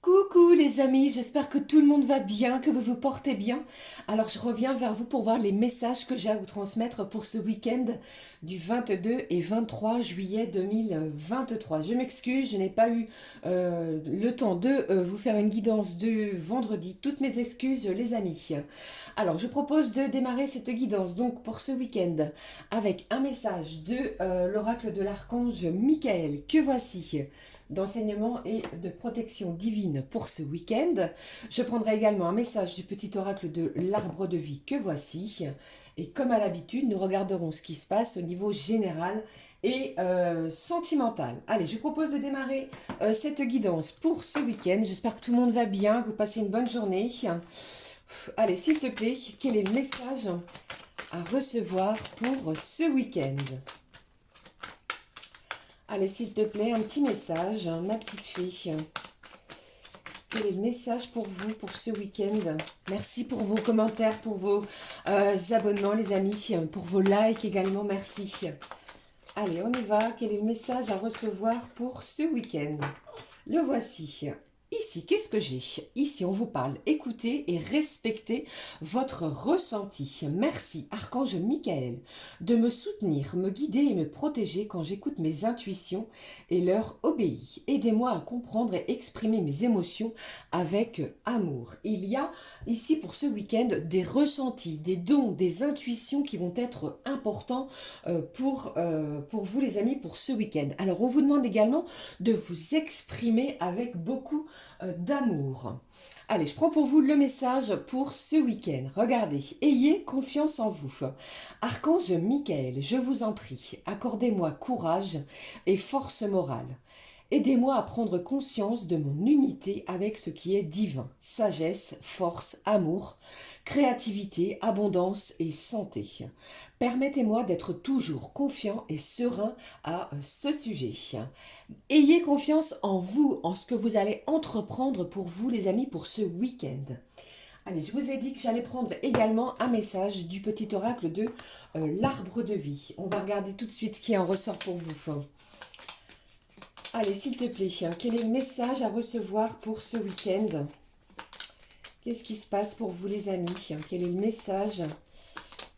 Coucou les amis, j'espère que tout le monde va bien, que vous vous portez bien. Alors je reviens vers vous pour voir les messages que j'ai à vous transmettre pour ce week-end du 22 et 23 juillet 2023. Je m'excuse, je n'ai pas eu le temps de vous faire une guidance de vendredi. Toutes mes excuses les amis. Alors je propose de démarrer cette guidance donc pour ce week-end avec un message de l'oracle de l'archange Michael que voici d'enseignement et de protection divine pour ce week-end. Je prendrai également un message du petit oracle de l'arbre de vie que voici. Et comme à l'habitude, nous regarderons ce qui se passe au niveau général et sentimental. Allez, je propose de démarrer cette guidance pour ce week-end. J'espère que tout le monde va bien, que vous passez une bonne journée. Allez, s'il te plaît, quel est le message à recevoir pour ce week-end? Allez, s'il te plaît, un petit message, ma petite fille. Quel est le message pour vous, pour ce week-end? Merci pour vos commentaires, pour vos abonnements, les amis, pour vos likes également, merci. Allez, on y va. Quel est le message à recevoir pour ce week-end? Le voici. Ici, qu'est-ce que j'ai? Ici, on vous parle. Écoutez et respectez votre ressenti. Merci, Archange Michael, de me soutenir, me guider et me protéger quand j'écoute mes intuitions et leur obéis. Aidez-moi à comprendre et exprimer mes émotions avec amour. Il y a ici pour ce week-end des ressentis, des dons, des intuitions qui vont être importants pour vous les amis pour ce week-end. Alors, on vous demande également de vous exprimer avec beaucoup d'amour. Allez, je prends pour vous le message pour ce week-end. Regardez, ayez confiance en vous. Archange Michael, je vous en prie, accordez-moi courage et force morale. Aidez-moi à prendre conscience de mon unité avec ce qui est divin. Sagesse, force, amour, créativité, abondance et santé. Permettez-moi d'être toujours confiant et serein à ce sujet. Ayez confiance en vous, en ce que vous allez entreprendre pour vous les amis pour ce week-end. Allez, je vous ai dit que j'allais prendre également un message du petit oracle de l'arbre de vie. On va regarder tout de suite ce qui en ressort pour vous. Allez, s'il te plaît, quel est le message à recevoir pour ce week-end? Qu'est-ce qui se passe pour vous les amis? Quel est le message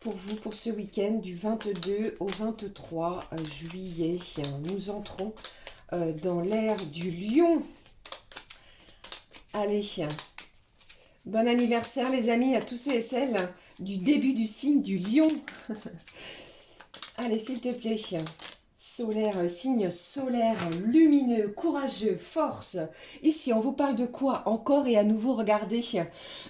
pour vous pour ce week-end du 22 au 23 juillet? Nous entrons dans l'ère du lion. Allez, bon anniversaire les amis à tous ceux et celles du début du signe du lion. Allez, s'il te plaît. Solaire, signe solaire, lumineux, courageux, force. Ici, on vous parle de quoi encore et à nouveau, regardez,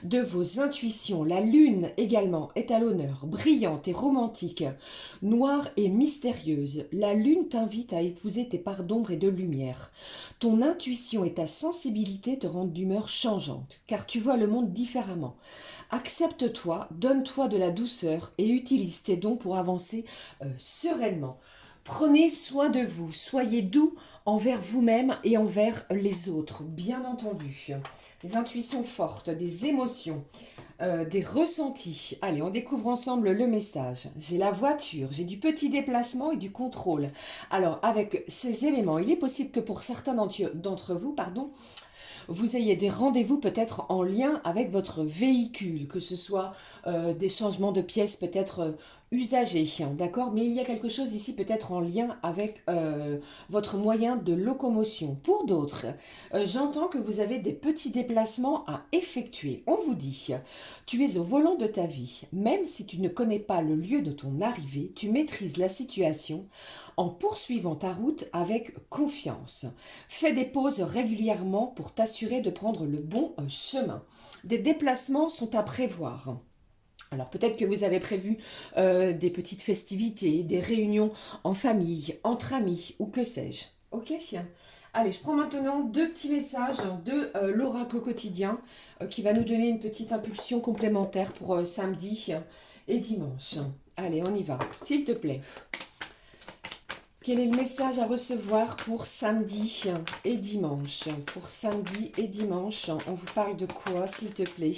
de vos intuitions. La lune également est à l'honneur, brillante et romantique, noire et mystérieuse. La lune t'invite à épouser tes parts d'ombre et de lumière. Ton intuition et ta sensibilité te rendent d'humeur changeante, car tu vois le monde différemment. Accepte-toi, donne-toi de la douceur et utilise tes dons pour avancer sereinement. Prenez soin de vous, soyez doux envers vous-même et envers les autres, bien entendu. Des intuitions fortes, des émotions, des ressentis. Allez, on découvre ensemble le message. J'ai la voiture, j'ai du petit déplacement et du contrôle. Alors, avec ces éléments, il est possible que pour certains d'entre vous, vous ayez des rendez-vous peut-être en lien avec votre véhicule, que ce soit des changements de pièces peut-être usagés, d'accord? Mais il y a quelque chose ici peut-être en lien avec votre moyen de locomotion. Pour d'autres, j'entends que vous avez des petits déplacements à effectuer. On vous dit, tu es au volant de ta vie, même si tu ne connais pas le lieu de ton arrivée, tu maîtrises la situation en poursuivant ta route avec confiance. Fais des pauses régulièrement pour t'assurer de prendre le bon chemin. Des déplacements sont à prévoir. Alors peut-être que vous avez prévu des petites festivités, des réunions en famille, entre amis ou que sais-je. Ok? Allez, je prends maintenant deux petits messages de l'oracle quotidien qui va nous donner une petite impulsion complémentaire pour samedi et dimanche. Allez, on y va, s'il te plaît. Quel est le message à recevoir pour samedi et dimanche? Pour samedi et dimanche, on vous parle de quoi, s'il te plaît?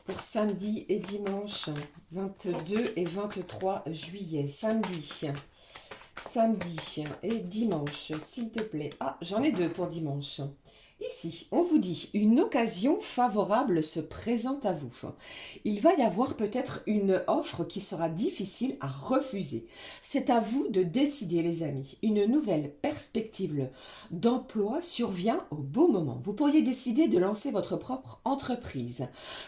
Pour samedi et dimanche, 22 et 23 juillet. Samedi et dimanche, s'il te plaît. Ah, j'en ai deux pour dimanche. Ici, on vous dit, une occasion favorable se présente à vous. Il va y avoir peut-être une offre qui sera difficile à refuser. C'est à vous de décider, les amis. Une nouvelle perspective d'emploi survient au beau moment. Vous pourriez décider de lancer votre propre entreprise.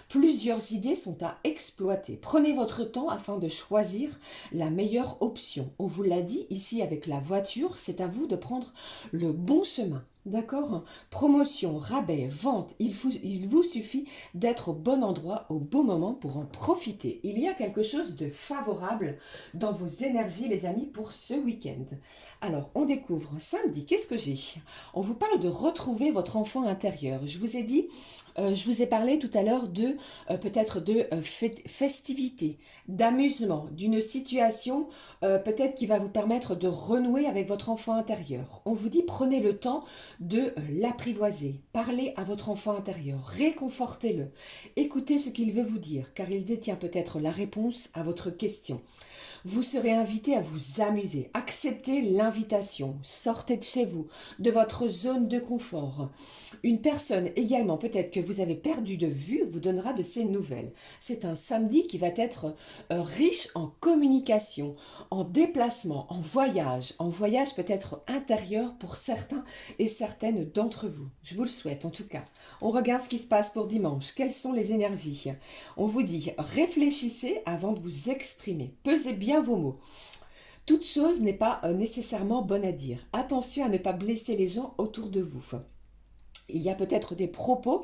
Plusieurs idées sont à exploiter. Prenez votre temps afin de choisir la meilleure option. On vous l'a dit ici avec la voiture, c'est à vous de prendre le bon chemin. D'accord? Promotion, rabais, vente, il vous suffit d'être au bon endroit au bon moment pour en profiter. Il y a quelque chose de favorable dans vos énergies, les amis, pour ce week-end. Alors, on découvre samedi, qu'est-ce que j'ai? On vous parle de retrouver votre enfant intérieur. Je vous ai dit, je vous ai parlé tout à l'heure de peut-être de festivité, d'amusement, d'une situation peut-être qui va vous permettre de renouer avec votre enfant intérieur. On vous dit, prenez le temps de l'apprivoiser. Parlez à votre enfant intérieur, réconfortez-le. Écoutez ce qu'il veut vous dire, car il détient peut-être la réponse à votre question. Vous serez invité à vous amuser. Acceptez l'invitation. Sortez de chez vous, de votre zone de confort. Une personne également, peut-être que vous avez perdu de vue, vous donnera de ses nouvelles. C'est un samedi qui va être riche en communication, en déplacement, en voyage peut-être intérieur pour certains et certaines d'entre vous. Je vous le souhaite en tout cas. On regarde ce qui se passe pour dimanche. Quelles sont les énergies? On vous dit, réfléchissez avant de vous exprimer. Pesez bien vos mots. Toute chose n'est pas nécessairement bonne à dire. Attention à ne pas blesser les gens autour de vous. Il y a peut-être des propos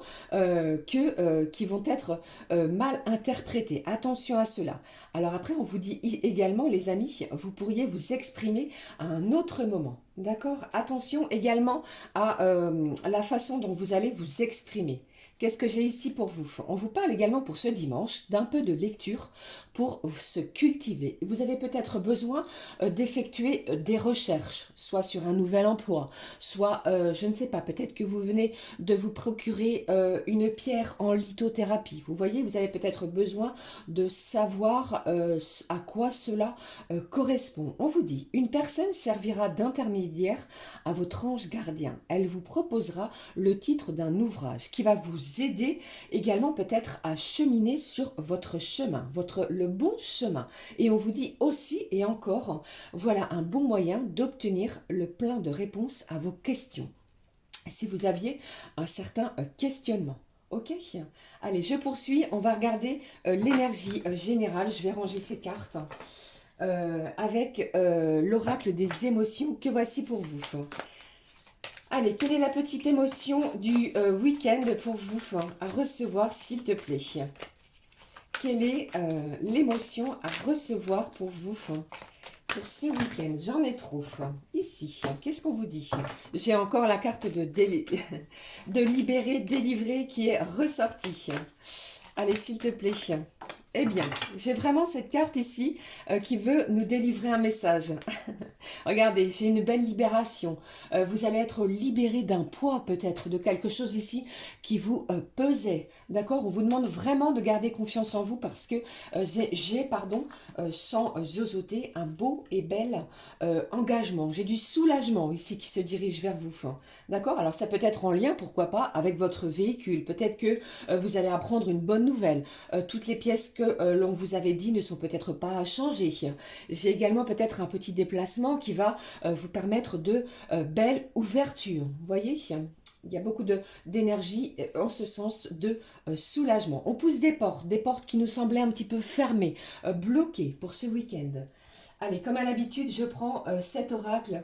qui vont être mal interprétés. Attention à cela. Alors après, on vous dit également, les amis, vous pourriez vous exprimer à un autre moment. D'accord? Attention également à la façon dont vous allez vous exprimer. Qu'est-ce que j'ai ici pour vous? On vous parle également pour ce dimanche d'un peu de lecture pour se cultiver. Vous avez peut-être besoin d'effectuer des recherches, soit sur un nouvel emploi, soit, je ne sais pas, peut-être que vous venez de vous procurer une pierre en lithothérapie. Vous voyez, vous avez peut-être besoin de savoir à quoi cela correspond. On vous dit, une personne servira d'intermédiaire à votre ange gardien. Elle vous proposera le titre d'un ouvrage qui va vous aider également peut-être à cheminer sur votre chemin, le bon chemin. Et on vous dit aussi et encore, voilà un bon moyen d'obtenir le plein de réponses à vos questions. Si vous aviez un certain questionnement. Ok, allez, je poursuis. On va regarder l'énergie générale. Je vais ranger ces cartes avec l'oracle des émotions que voici pour vous. Allez, quelle est la petite émotion du week-end pour vous à recevoir, s'il te plaît? Quelle est l'émotion à recevoir pour vous pour ce week-end? J'en ai trop. Ici, qu'est-ce qu'on vous dit? J'ai encore la carte de libérer, délivrer qui est ressortie. Allez, s'il te plaît. Eh bien, j'ai vraiment cette carte ici qui veut nous délivrer un message. Regardez, j'ai une belle libération. Vous allez être libéré d'un poids peut-être, de quelque chose ici qui vous pesait. D'accord? On vous demande vraiment de garder confiance en vous parce que sans zozoter, un beau et bel engagement. J'ai du soulagement ici qui se dirige vers vous. D'accord? Alors ça peut être en lien, pourquoi pas, avec votre véhicule. Peut-être que vous allez apprendre une bonne nouvelle. Toutes les pièces que l'on vous avait dit ne sont peut-être pas à changer. J'ai également peut-être un petit déplacement qui va vous permettre de belles ouvertures. Vous voyez, il y a beaucoup d'énergie en ce sens de soulagement. On pousse des portes qui nous semblaient un petit peu fermées, bloquées pour ce week-end. Allez, comme à l'habitude, je prends cet oracle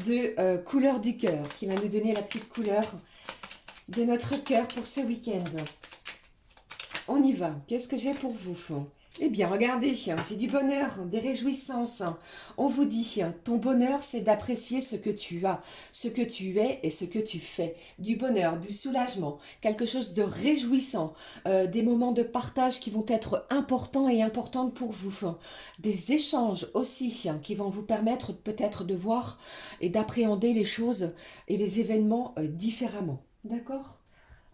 de couleur du cœur qui va nous donner la petite couleur de notre cœur pour ce week-end. On y va. Qu'est-ce que j'ai pour vous? Eh bien, regardez, j'ai du bonheur, des réjouissances. On vous dit, ton bonheur, c'est d'apprécier ce que tu as, ce que tu es et ce que tu fais. Du bonheur, du soulagement, quelque chose de réjouissant, des moments de partage qui vont être importants et importantes pour vous. Des échanges aussi qui vont vous permettre peut-être de voir et d'appréhender les choses et les événements différemment. D'accord ?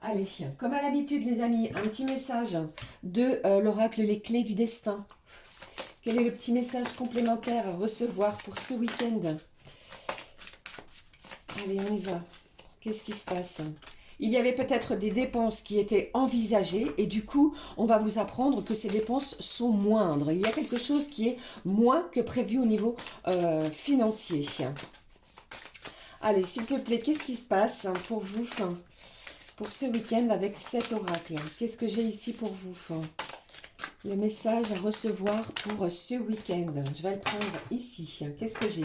Allez, comme à l'habitude les amis, un petit message de l'oracle Les Clés du Destin. Quel est le petit message complémentaire à recevoir pour ce week-end? Allez, on y va. Qu'est-ce qui se passe? Il y avait peut-être des dépenses qui étaient envisagées et du coup, on va vous apprendre que ces dépenses sont moindres. Il y a quelque chose qui est moins que prévu au niveau financier. Allez, s'il te plaît, qu'est-ce qui se passe pour vous pour ce week-end avec cet oracle? Qu'est-ce que j'ai ici pour vous? Le message à recevoir pour ce week-end. Je vais le prendre ici. Qu'est-ce que j'ai?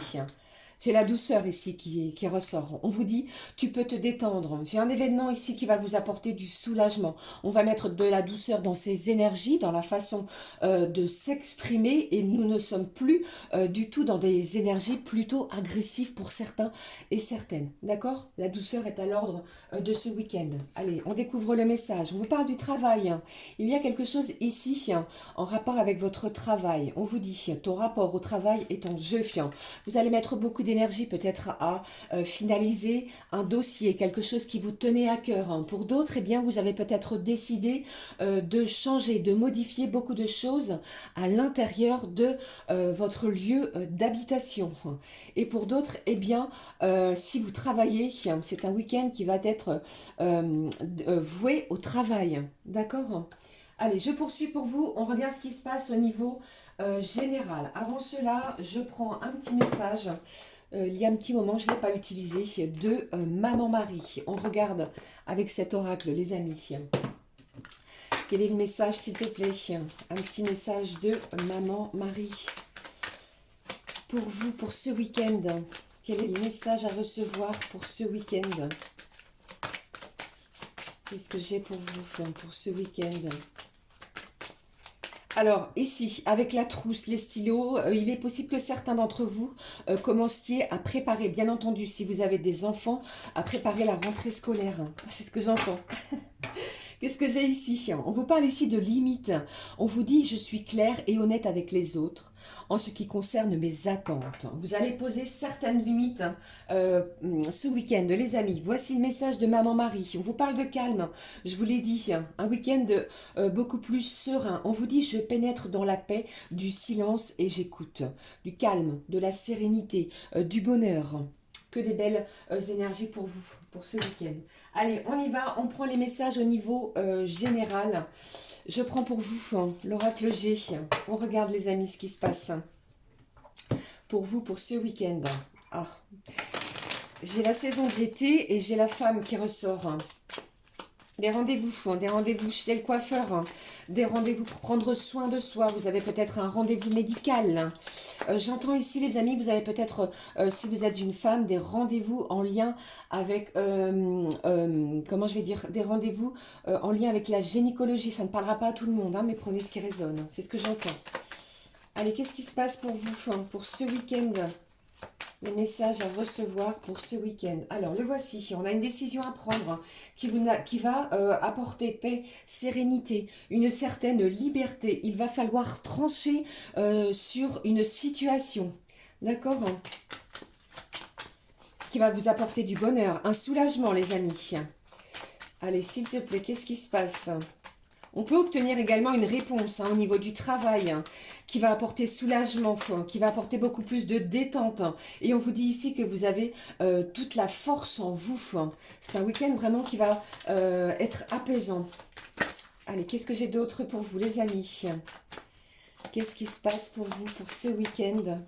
J'ai la douceur ici qui ressort. On vous dit, tu peux te détendre. J'ai un événement ici qui va vous apporter du soulagement. On va mettre de la douceur dans ses énergies, dans la façon de s'exprimer. Et nous ne sommes plus du tout dans des énergies plutôt agressives pour certains et certaines. D'accord? La douceur est à l'ordre de ce week-end. Allez, on découvre le message. On vous parle du travail. Il y a quelque chose ici en rapport avec votre travail. On vous dit, ton rapport au travail est en jeu. Vous allez mettre beaucoup d'énergie peut-être à finaliser un dossier, quelque chose qui vous tenait à cœur. Pour d'autres, eh bien, vous avez peut-être décidé de changer, de modifier beaucoup de choses à l'intérieur de votre lieu d'habitation. Et pour d'autres, eh bien, si vous travaillez, c'est un week-end qui va être voué au travail. D'accord ? Allez, je poursuis pour vous. On regarde ce qui se passe au niveau général. Avant cela, je prends un petit message. Il y a un petit moment, je ne l'ai pas utilisé, de Maman Marie. On regarde avec cet oracle, les amis. Quel est le message, s'il te plaît? Un petit message de Maman Marie. Pour vous, pour ce week-end. Quel est le message à recevoir pour ce week-end? Qu'est-ce que j'ai pour vous pour ce week-end? Alors, ici, avec la trousse, les stylos, il est possible que certains d'entre vous commenciez à préparer, bien entendu, si vous avez des enfants, à préparer la rentrée scolaire. C'est ce que j'entends. Qu'est-ce que j'ai ici? On vous parle ici de limites. On vous dit, je suis claire et honnête avec les autres en ce qui concerne mes attentes. Vous allez poser certaines limites ce week-end, les amis. Voici le message de Maman Marie. On vous parle de calme. Je vous l'ai dit, un week-end beaucoup plus serein. On vous dit, je pénètre dans la paix, du silence et j'écoute. Du calme, de la sérénité, du bonheur. Que des belles énergies pour vous, pour ce week-end. Allez, on y va, on prend les messages au niveau général. Je prends pour vous l'oracle G. On regarde les amis ce qui se passe pour vous, pour ce week-end. Ah. J'ai la saison de l'été et j'ai la femme qui ressort. Des rendez-vous chez le coiffeur, des rendez-vous pour prendre soin de soi. Vous avez peut-être un rendez-vous médical. J'entends ici, les amis, vous avez peut-être, si vous êtes une femme, des rendez-vous en lien avec, comment je vais dire, des rendez-vous en lien avec la gynécologie. Ça ne parlera pas à tout le monde, mais prenez ce qui résonne. C'est ce que j'entends. Allez, qu'est-ce qui se passe pour vous, pour ce week-end? Les messages à recevoir pour ce week-end. Alors, le voici. On a une décision à prendre qui va apporter paix, sérénité, une certaine liberté. Il va falloir trancher sur une situation. D'accord? Qui va vous apporter du bonheur, un soulagement, les amis. Allez, s'il te plaît, qu'est-ce qui se passe? On peut obtenir également une réponse au niveau du travail qui va apporter soulagement, qui va apporter beaucoup plus de détente. Et on vous dit ici que vous avez toute la force en vous. C'est un week-end vraiment qui va être apaisant. Allez, qu'est-ce que j'ai d'autre pour vous, les amis? Qu'est-ce qui se passe pour vous pour ce week-end?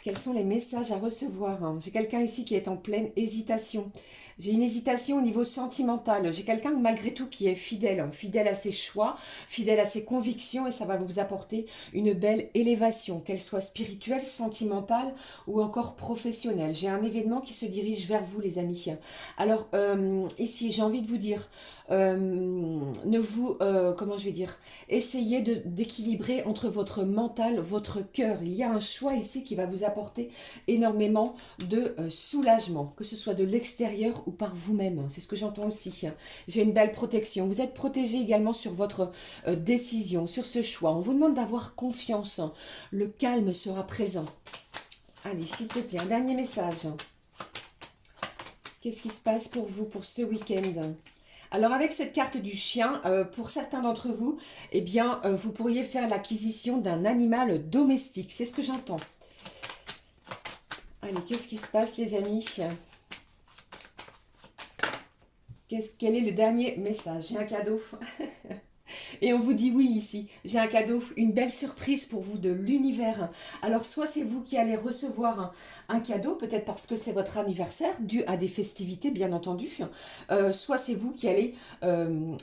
Quels sont les messages à recevoir? J'ai quelqu'un ici qui est en pleine hésitation. J'ai une hésitation au niveau sentimental. J'ai quelqu'un malgré tout qui est fidèle, fidèle à ses choix, fidèle à ses convictions et ça va vous apporter une belle élévation, qu'elle soit spirituelle, sentimentale ou encore professionnelle. J'ai un événement qui se dirige vers vous, les amis. Alors ici, j'ai envie de vous dire, comment je vais dire, essayez d'équilibrer entre votre mental, votre cœur. Il y a un choix ici qui va vous apporter énormément de soulagement, que ce soit de l'extérieur ou par vous-même. C'est ce que j'entends aussi. J'ai une belle protection. Vous êtes protégé également sur votre décision, sur ce choix. On vous demande d'avoir confiance. Le calme sera présent. Allez, s'il te plaît, un dernier message. Qu'est-ce qui se passe pour vous pour ce week-end? Alors avec cette carte du chien, pour certains d'entre vous, eh bien, vous pourriez faire l'acquisition d'un animal domestique. C'est ce que j'entends. Allez, qu'est-ce qui se passe, les amis? Quel est le dernier message? J'ai un cadeau. Et on vous dit oui ici, j'ai un cadeau, une belle surprise pour vous de l'univers. Alors soit c'est vous qui allez recevoir un cadeau, peut-être parce que c'est votre anniversaire, dû à des festivités bien entendu, soit c'est vous qui allez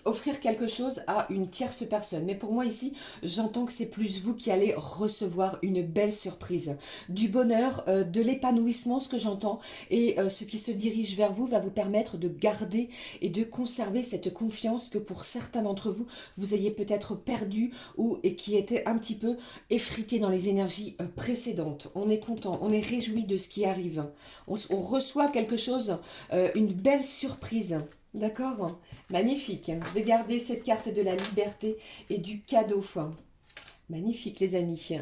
offrir quelque chose à une tierce personne. Mais pour moi ici, j'entends que c'est plus vous qui allez recevoir une belle surprise. Du bonheur, de l'épanouissement, ce que j'entends, et ce qui se dirige vers vous va vous permettre de garder et de conserver cette confiance que pour certains d'entre vous, vous ayez peut-être perdu ou et qui était un petit peu effrité dans les énergies précédentes. On est content, on est réjoui de ce qui arrive. On reçoit quelque chose, une belle surprise. D'accord? Magnifique. Je vais garder cette carte de la liberté et du cadeau. Magnifique les amis.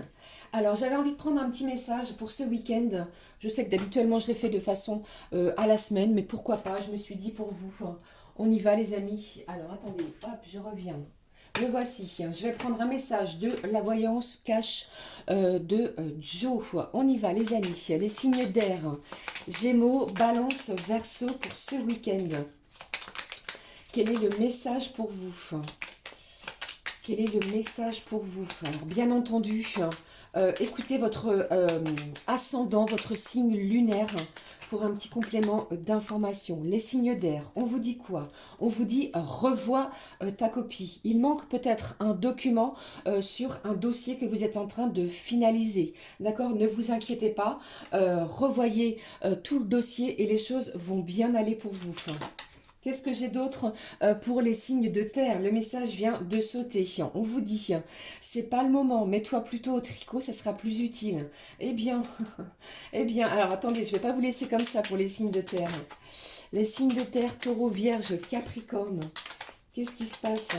Alors j'avais envie de prendre un petit message pour ce week-end. Je sais que d'habituellement je le fais de façon à la semaine, mais pourquoi pas, je me suis dit pour vous. On y va les amis. Alors attendez, hop, je reviens. Le voici. Je vais prendre un message de la voyance cache de Joe. On y va les amis. Les signes d'air. Gémeaux, Balance, Verseau pour ce week-end. Quel est le message pour vous? Quel est le message pour vous? Alors, bien entendu, écoutez votre ascendant, votre signe lunaire pour un petit complément d'information. Les signes d'air, on vous dit quoi? On vous dit revois ta copie. Il manque peut-être un document sur un dossier que vous êtes en train de finaliser. D'accord? Ne vous inquiétez pas. Revoyez tout le dossier et les choses vont bien aller pour vous. Qu'est-ce que j'ai d'autre pour les signes de terre? Le message vient de sauter. On vous dit, c'est pas le moment, mets-toi plutôt au tricot, ça sera plus utile. Eh bien, eh bien, alors attendez, je vais pas vous laisser comme ça pour les signes de terre. Les signes de terre, Taureau, Vierge, Capricorne. Qu'est-ce qui se passe?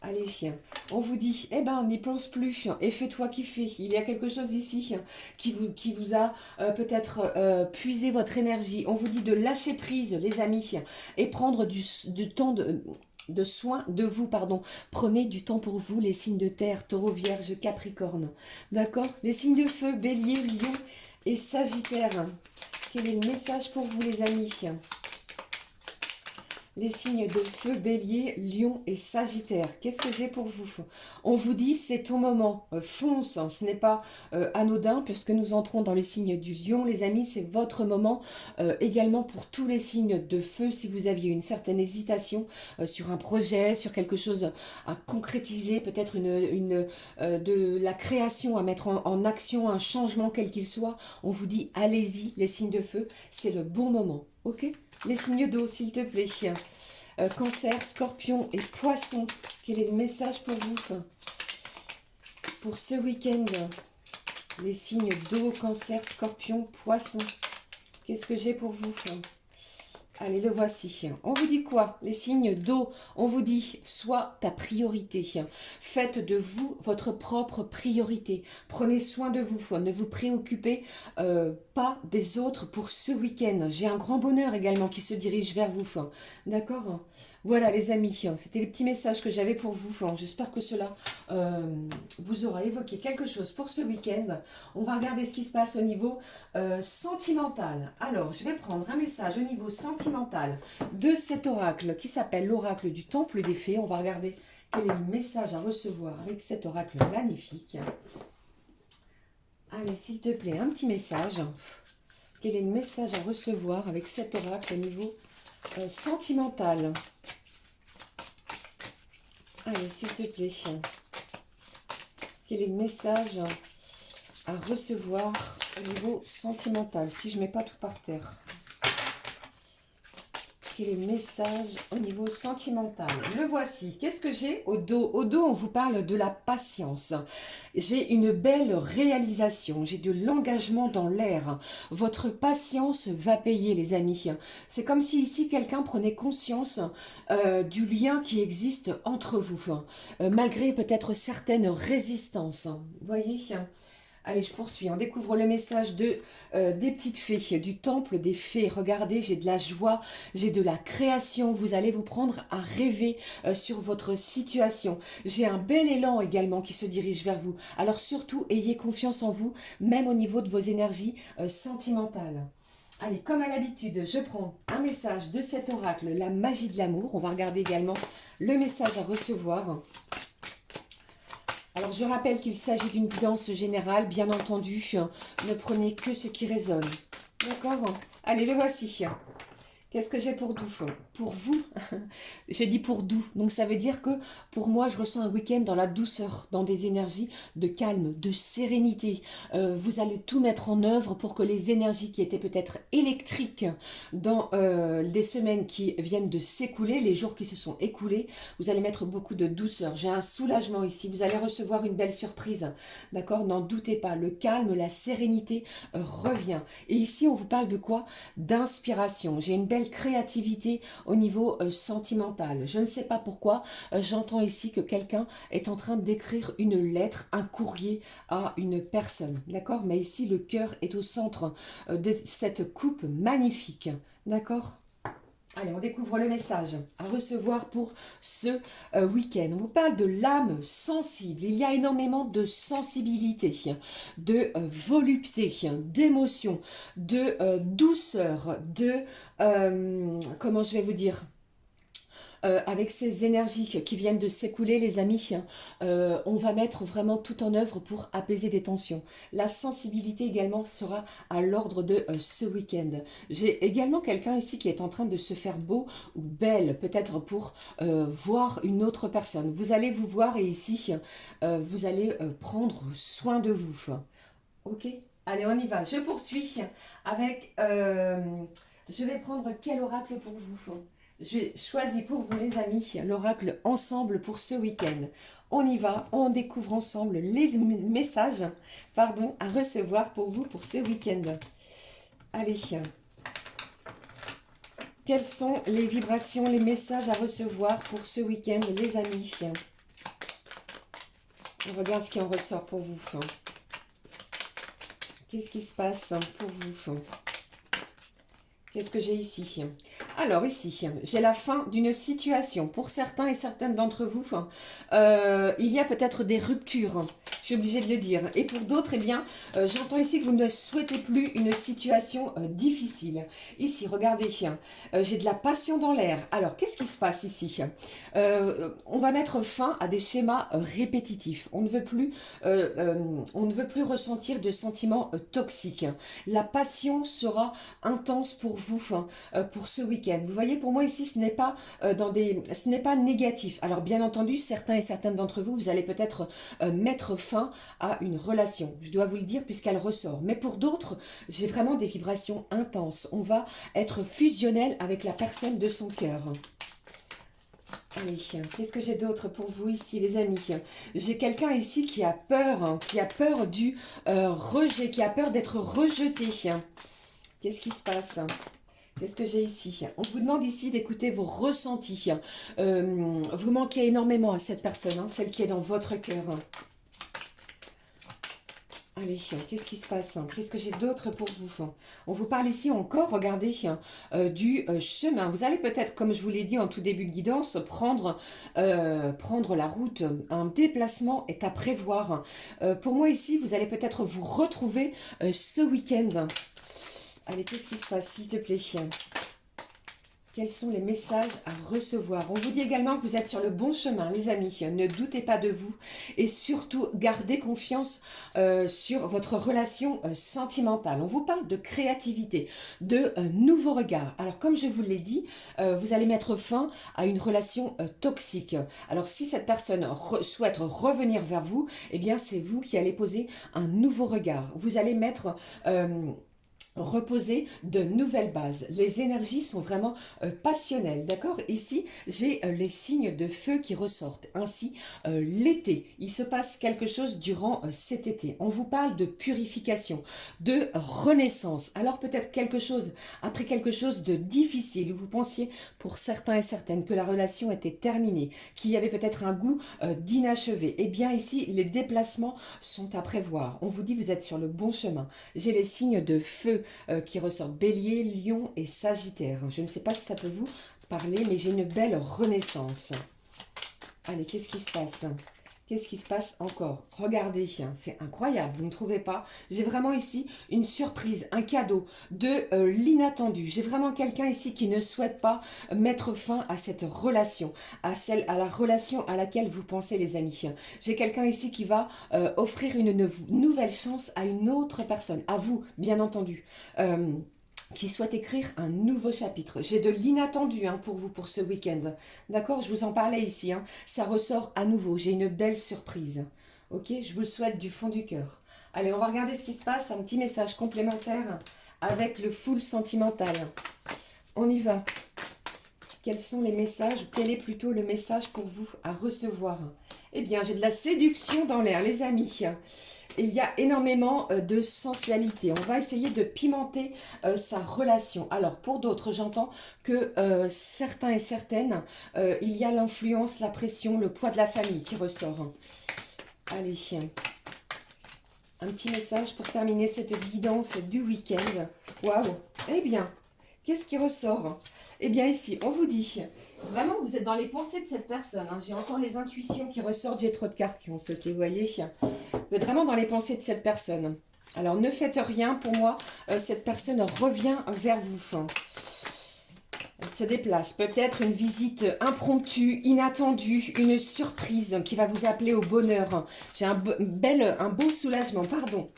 Allez, on vous dit, eh ben, n'y pense plus et fais-toi kiffer. Il y a quelque chose ici qui vous a peut-être puisé votre énergie. On vous dit de lâcher prise, les amis, et prendre du temps de soin de vous, pardon. Prenez du temps pour vous, les signes de terre, Taureau, Vierge, Capricorne. D'accord? Les signes de feu, Bélier, Lion et Sagittaire. Quel est le message pour vous, les amis? Les signes de feu, Bélier, Lion et Sagittaire. Qu'est-ce que j'ai pour vous? On vous dit, c'est ton moment. Fonce, ce n'est pas anodin puisque nous entrons dans le signe du Lion. Les amis, c'est votre moment. Également pour tous les signes de feu, si vous aviez une certaine hésitation sur un projet, sur quelque chose à concrétiser, peut-être de la création à mettre en action, un changement quel qu'il soit, on vous dit, allez-y, les signes de feu, c'est le bon moment. Ok? Les signes d'eau, s'il te plaît. Cancer, Scorpion et Poisson. Quel est le message pour vous pour ce week-end? Les signes d'eau, Cancer, Scorpion, Poisson. Qu'est-ce que j'ai pour vous? Allez, le voici. On vous dit quoi? Les signes d'eau, on vous dit, sois ta priorité. Faites de vous votre propre priorité. Prenez soin de vous. Ne vous préoccupez pas des autres pour ce week-end. J'ai un grand bonheur également qui se dirige vers vous. D'accord? Voilà les amis, c'était les petits messages que j'avais pour vous. J'espère que cela vous aura évoqué quelque chose pour ce week-end. On va regarder ce qui se passe au niveau sentimental. Alors, je vais prendre un message au niveau sentimental de cet oracle qui s'appelle l'oracle du Temple des Fées. On va regarder quel est le message à recevoir avec cet oracle magnifique. Allez, s'il te plaît, un petit message. Quel est le message à recevoir avec cet oracle au niveau sentimental? Allez, s'il te plaît. Quel est le message à recevoir au niveau sentimental? Si je ne mets pas tout par terre. Quel est le message au niveau sentimental? Le voici. Qu'est-ce que j'ai au dos? Au dos, on vous parle de la patience. J'ai une belle réalisation. J'ai de l'engagement dans l'air. Votre patience va payer, les amis. C'est comme si ici, quelqu'un prenait conscience du lien qui existe entre vous. Malgré peut-être certaines résistances. Vous voyez ? Allez, je poursuis. On découvre le message des petites fées, du temple des fées. Regardez, j'ai de la joie, j'ai de la création. Vous allez vous prendre à rêver sur votre situation. J'ai un bel élan également qui se dirige vers vous. Alors surtout, ayez confiance en vous, même au niveau de vos énergies sentimentales. Allez, comme à l'habitude, je prends un message de cet oracle, la magie de l'amour. On va regarder également le message à recevoir. Alors, je rappelle qu'il s'agit d'une guidance générale. Bien entendu, ne prenez que ce qui résonne. D'accord? Allez, le voici. Qu'est-ce que j'ai pour doux? Pour vous, j'ai dit pour doux. Donc ça veut dire que pour moi, je ressens un week-end dans la douceur, dans des énergies de calme, de sérénité. Vous allez tout mettre en œuvre pour que les énergies qui étaient peut-être électriques dans les semaines qui viennent de s'écouler, les jours qui se sont écoulés, vous allez mettre beaucoup de douceur. J'ai un soulagement ici. Vous allez recevoir une belle surprise. D'accord? N'en doutez pas. Le calme, la sérénité revient. Et ici, on vous parle de quoi? D'inspiration. J'ai une belle créativité au niveau sentimental. Je ne sais pas pourquoi, j'entends ici que quelqu'un est en train d'écrire une lettre, un courrier à une personne. D'accord? Mais ici, le cœur est au centre de cette coupe magnifique. D'accord? Allez, on découvre le message à recevoir pour ce week-end. On vous parle de l'âme sensible. Il y a énormément de sensibilité, de volupté, d'émotion, de douceur, de... comment je vais vous dire, avec ces énergies qui viennent de s'écouler, les amis, on va mettre vraiment tout en œuvre pour apaiser des tensions. La sensibilité également sera à l'ordre de ce week-end. J'ai également quelqu'un ici qui est en train de se faire beau ou belle, peut-être pour voir une autre personne. Vous allez vous voir et ici, vous allez prendre soin de vous. Ok? Allez, on y va. Je poursuis avec... je vais prendre quel oracle pour vous? J'ai choisi pour vous les amis l'oracle ensemble pour ce week-end. On y va, on découvre ensemble les messages à recevoir pour vous pour ce week-end. Allez, quelles sont les vibrations, les messages à recevoir pour ce week-end les amis? On regarde ce qui en ressort pour vous. Qu'est-ce qui se passe pour vous? Qu'est-ce que j'ai ici? Alors ici, j'ai la fin d'une situation. Pour certains et certaines d'entre vous, il y a peut-être des ruptures. Je suis obligée de le dire. Et pour d'autres, eh bien, j'entends ici que vous ne souhaitez plus une situation difficile. Ici, regardez, j'ai de la passion dans l'air. Alors, qu'est-ce qui se passe ici? On va mettre fin à des schémas répétitifs. On ne veut plus ressentir de sentiments toxiques. La passion sera intense pour vous pour ce week-end. Vous voyez, pour moi ici, ce n'est pas ce n'est pas négatif. Alors bien entendu, certains et certaines d'entre vous, vous allez peut-être mettre fin à une relation. Je dois vous le dire puisqu'elle ressort. Mais pour d'autres, j'ai vraiment des vibrations intenses. On va être fusionnel avec la personne de son cœur. Allez, qu'est-ce que j'ai d'autre pour vous ici, les amis? J'ai quelqu'un ici qui a peur du rejet, qui a peur d'être rejeté. Qu'est-ce qui se passe? Qu'est-ce que j'ai ici? On vous demande ici d'écouter vos ressentis. Vous manquez énormément à cette personne, celle qui est dans votre cœur. Allez, qu'est-ce qui se passe? Qu'est-ce que j'ai d'autre pour vous? On vous parle ici encore, regardez, du chemin. Vous allez peut-être, comme je vous l'ai dit en tout début de guidance, prendre la route. Un déplacement est à prévoir. Pour moi ici, vous allez peut-être vous retrouver ce week-end. Allez, qu'est-ce qui se passe, s'il te plaît? Quels sont les messages à recevoir? On vous dit également que vous êtes sur le bon chemin, les amis. Ne doutez pas de vous. Et surtout, gardez confiance sur votre relation sentimentale. On vous parle de créativité, de nouveaux regards. Alors, comme je vous l'ai dit, vous allez mettre fin à une relation toxique. Alors, si cette personne souhaite revenir vers vous, eh bien, c'est vous qui allez poser un nouveau regard. Vous allez mettre... reposer de nouvelles bases. Les énergies sont vraiment passionnelles, d'accord? Ici, j'ai les signes de feu qui ressortent. Ainsi, l'été, il se passe quelque chose durant cet été. On vous parle de purification, de renaissance. Alors peut-être après quelque chose de difficile, où vous pensiez pour certains et certaines que la relation était terminée, qu'il y avait peut-être un goût d'inachevé. Eh bien ici, les déplacements sont à prévoir. On vous dit vous êtes sur le bon chemin. J'ai les signes de feu qui ressortent: Bélier, Lion et Sagittaire. Je ne sais pas si ça peut vous parler, mais j'ai une belle renaissance. Allez, qu'est-ce qui se passe? Qu'est-ce qui se passe encore? Regardez, hein, c'est incroyable, vous ne trouvez pas? J'ai vraiment ici une surprise, un cadeau de l'inattendu. J'ai vraiment quelqu'un ici qui ne souhaite pas mettre fin à cette relation, à la relation à laquelle vous pensez, les amis. J'ai quelqu'un ici qui va offrir une nouvelle chance à une autre personne, à vous, bien entendu. Qui souhaite écrire un nouveau chapitre. J'ai de l'inattendu hein, pour vous pour ce week-end. D'accord? Je vous en parlais ici. Hein. Ça ressort à nouveau. J'ai une belle surprise. Ok? Je vous le souhaite du fond du cœur. Allez, on va regarder ce qui se passe. Un petit message complémentaire avec le full sentimental. On y va. Quels sont les messages? Quel est plutôt le message pour vous à recevoir? Eh bien, j'ai de la séduction dans l'air, les amis. Il y a énormément de sensualité. On va essayer de pimenter sa relation. Alors, pour d'autres, j'entends que certains et certaines, il y a l'influence, la pression, le poids de la famille qui ressort. Allez, un petit message pour terminer cette guidance du week-end. Waouh! Eh bien, qu'est-ce qui ressort? Eh bien, ici, on vous dit... Vraiment, vous êtes dans les pensées de cette personne. Hein. J'ai encore les intuitions qui ressortent. J'ai trop de cartes qui ont sauté, vous voyez. Vous êtes vraiment dans les pensées de cette personne. Alors, ne faites rien. Pour moi, cette personne revient vers vous. Elle se déplace. Peut-être une visite impromptue, inattendue, une surprise qui va vous appeler au bonheur. J'ai un beau soulagement, pardon.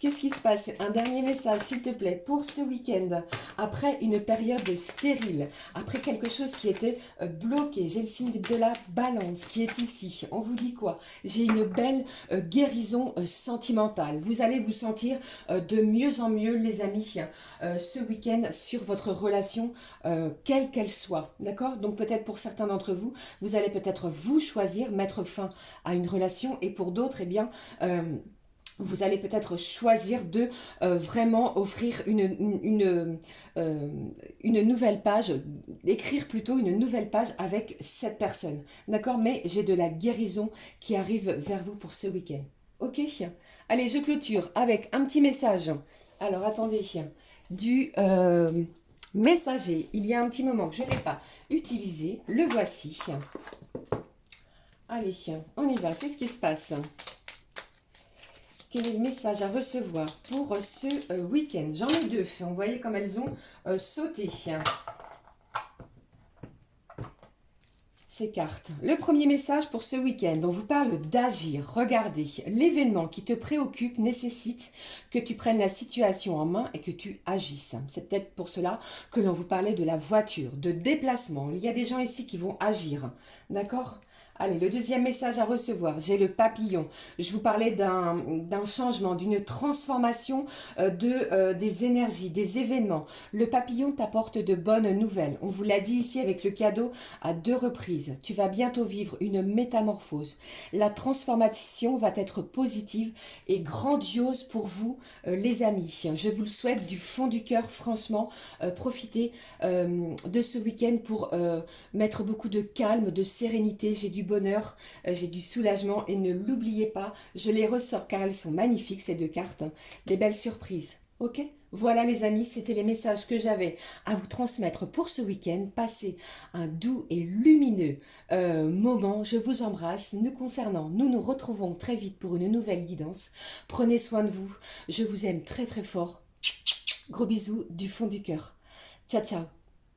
Qu'est-ce qui se passe? Un dernier message, s'il te plaît, pour ce week-end. Après une période stérile, après quelque chose qui était bloqué, j'ai le signe de la balance qui est ici. On vous dit quoi? J'ai une belle guérison sentimentale. Vous allez vous sentir de mieux en mieux, les amis, ce week-end sur votre relation, quelle qu'elle soit. D'accord? Donc peut-être pour certains d'entre vous, vous allez peut-être vous choisir, mettre fin à une relation. Et pour d'autres, eh bien... vous allez peut-être choisir de vraiment offrir une nouvelle page, écrire plutôt une nouvelle page avec cette personne. D'accord? Mais j'ai de la guérison qui arrive vers vous pour ce week-end. Ok? Allez, je clôture avec un petit message. Alors, attendez. Du messager. Il y a un petit moment que je n'ai pas utilisé. Le voici. Allez, on y va. Qu'est-ce qui se passe? Quel est le message à recevoir pour ce week-end? J'en ai deux. Vous voyez comme elles ont sauté. Ces cartes. Le premier message pour ce week-end, on vous parle d'agir. Regardez, l'événement qui te préoccupe nécessite que tu prennes la situation en main et que tu agisses. C'est peut-être pour cela que l'on vous parlait de la voiture, de déplacement. Il y a des gens ici qui vont agir. D'accord ? Allez, le deuxième message à recevoir, j'ai le papillon. Je vous parlais d'un changement, d'une transformation des énergies, des événements. Le papillon t'apporte de bonnes nouvelles. On vous l'a dit ici avec le cadeau à 2 reprises. Tu vas bientôt vivre une métamorphose. La transformation va être positive et grandiose pour vous, les amis. Je vous le souhaite du fond du cœur, franchement. Profitez de ce week-end pour mettre beaucoup de calme, de sérénité. J'ai du bonheur, j'ai du soulagement et ne l'oubliez pas, je les ressors car elles sont magnifiques ces 2 cartes, des belles surprises. Ok? Voilà les amis, c'était les messages que j'avais à vous transmettre pour ce week-end. Passez un doux et lumineux moment. Je vous embrasse. Nous concernant, nous nous retrouvons très vite pour une nouvelle guidance. Prenez soin de vous. Je vous aime très très fort. Gros bisous du fond du cœur. Ciao ciao.